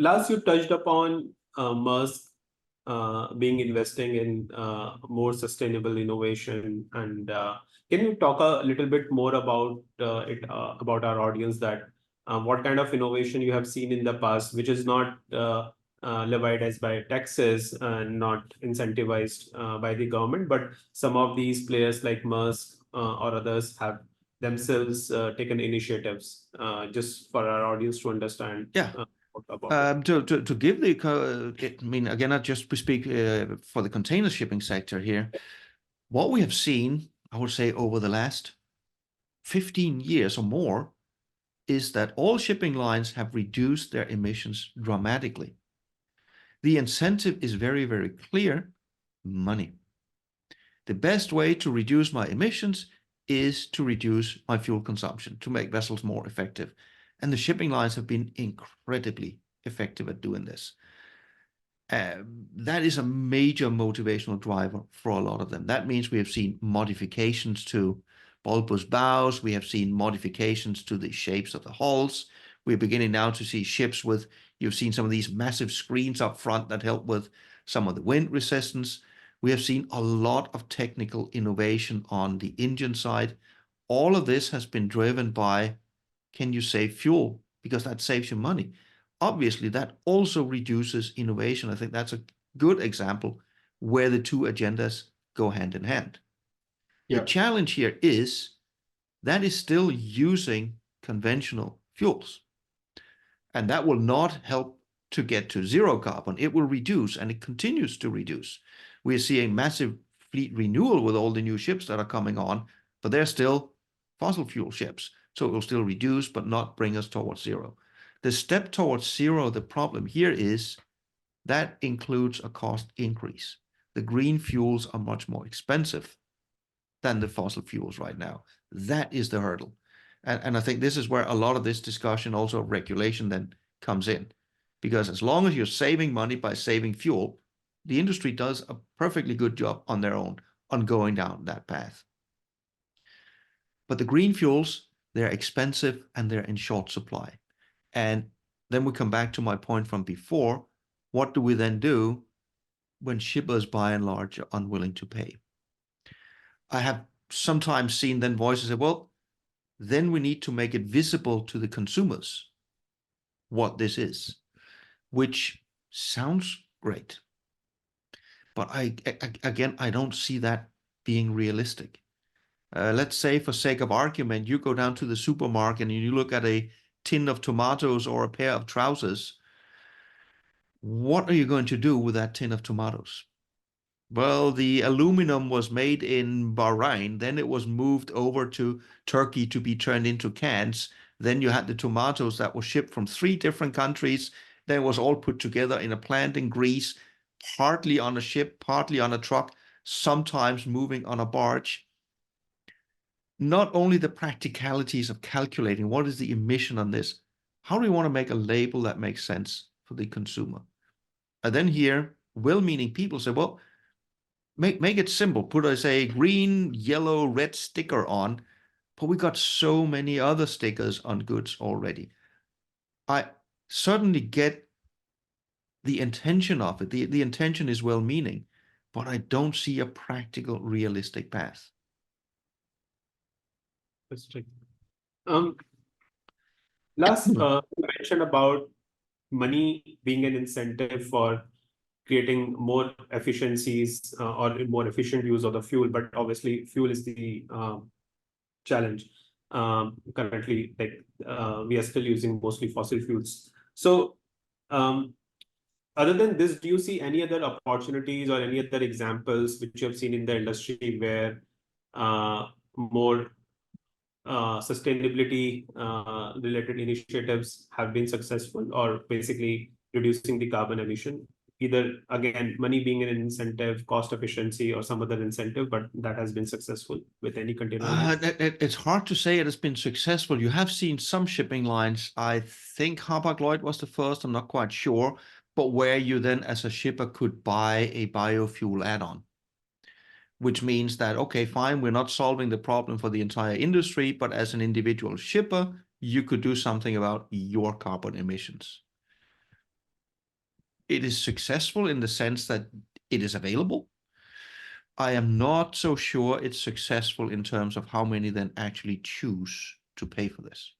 Last, you touched upon Musk being investing in more sustainable innovation, and can you talk a little bit more about it about our audience, that what kind of innovation you have seen in the past, which is not levied as by taxes and not incentivized by the government, but some of these players like Musk or others have themselves taken initiatives, just for our audience to understand. Yeah. About To give I mean, again, I just speak for the container shipping sector here. What we have seen, I would say, over the last 15 years or more, is that all shipping lines have reduced their emissions dramatically. The incentive is very, very clear: money. The best way to reduce my emissions is to reduce my fuel consumption, to make vessels more effective. And the shipping lines have been incredibly effective at doing this. That is a major motivational driver for a lot of them. That means we have seen modifications to bulbous bows. We have seen modifications to the shapes of the hulls. We're beginning now to see ships with, you've seen some of these massive screens up front that help with some of the wind resistance. We have seen a lot of technical innovation on the engine side. All of this has been driven by, can you save fuel? Because that saves you money. Obviously, that also reduces innovation. I think that's a good example where the two agendas go hand in hand. Yeah. The challenge here is that is still using conventional fuels. And that will not help to get to zero carbon. It will reduce, and it continues to reduce. We're seeing massive fleet renewal with all the new ships that are coming on, but they're still fossil fuel ships. So it will still reduce, but not bring us towards zero. The step towards zero, the problem here is that includes a cost increase. The green fuels are much more expensive than the fossil fuels right now. That is the hurdle. And I think this is where a lot of this discussion, also regulation, then comes in. Because as long as you're saving money by saving fuel, the industry does a perfectly good job on their own on going down that path. But the green fuels, they're expensive and they're in short supply. And then we come back to my point from before. What do we then do when shippers, by and large, are unwilling to pay? I have sometimes seen then voices say, well, then we need to make it visible to the consumers what this is, which sounds great. But again, I don't see that being realistic. Let's say, for sake of argument, you go down to the supermarket and you look at a tin of tomatoes or a pair of trousers. What are you going to do with that tin of tomatoes? Well, the aluminum was made in Bahrain, then it was moved over to Turkey to be turned into cans. Then you had the tomatoes that were shipped from 3 different countries. Then it was all put together in a plant in Greece, partly on a ship, partly on a truck, sometimes moving on a barge. Not only the practicalities of calculating what is the emission on this, how do we want to make a label that makes sense for the consumer? And then here, well-meaning people say, well, make it simple. Put, I say, green, yellow, red sticker on, but we got so many other stickers on goods already. I certainly get the intention of it. The intention is well-meaning, but I don't see a practical, realistic path. Let's check. Last, you mentioned about money being an incentive for creating more efficiencies or more efficient use of the fuel, but obviously fuel is the challenge. Currently, like we are still using mostly fossil fuels. So other than this, do you see any other opportunities or any other examples which you have seen in the industry where more sustainability related initiatives have been successful, or basically reducing the carbon emission? Either, again, money being an incentive, cost efficiency, or some other incentive, but that has been successful with any container. It's hard to say it has been successful. You have seen some shipping lines, I think Hapag-Lloyd was the first, I'm not quite sure, but where you then as a shipper could buy a biofuel add-on, which means that, okay, fine, we're not solving the problem for the entire industry, but as an individual shipper, you could do something about your carbon emissions. it is successful in the sense that it is available. I am not so sure it's successful in terms of how many then actually choose to pay for this.